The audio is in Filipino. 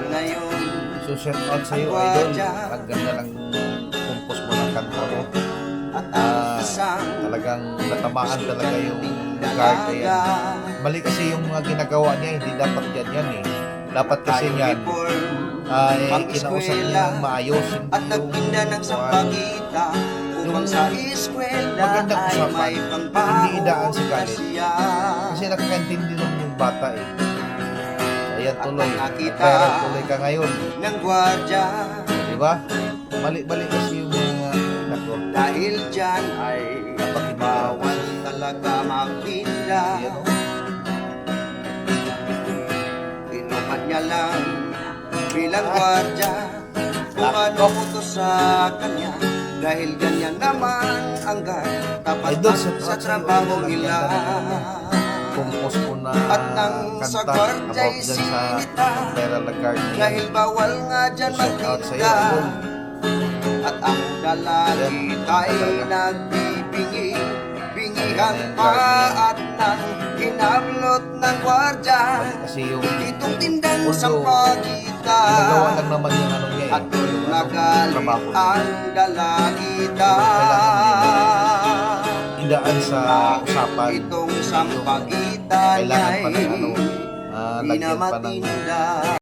ngayon. So shout out sa iyo, idol. Ang ganda lang compose mo ng kanta mo. Talagang natamaan talaga yung guard na yan. Mali kasi yung mga ginagawa niya, hindi dapat yan eh. Dapat kasi yan ay kinausap niya ng maayos. At nagtinda ng sampagita upang sa eskwela magandang ay usapan, may hindi idaan si galit. siya. Kasi nakakaintindi nun yung bata eh. Ayan tuloy, nakita pero tuloy ka ngayon. Ng gwardya, diba? Mali-mali kasi yung mga nako. dahil dyan ay bawal talaga magtinda. Ayan o. Inuman niya lang bilang gwardya kung ano utos sa kanya. Dahil ganyan naman ang tapat Idol, sa trabaho nila. Compose mo na At nang sa kanta gwardya'y about dyan sa sinita, Imperial Guardian. dahil bawal nga dyan Shout out sa iyo, magtinda. idol. At ang dalagita'y nagbibingi, bingihan pa at nang hinablot ng gwardya. Kasi yung Itong tindang although, sampagita, ginagawa lang naman yung ano niya eh. at nagalit trabaho niya. ang dalagita. Idaan sa usapan. Itong sampagita Kailangan pa ng niya'y ano, lagyan pa ng minamatinda.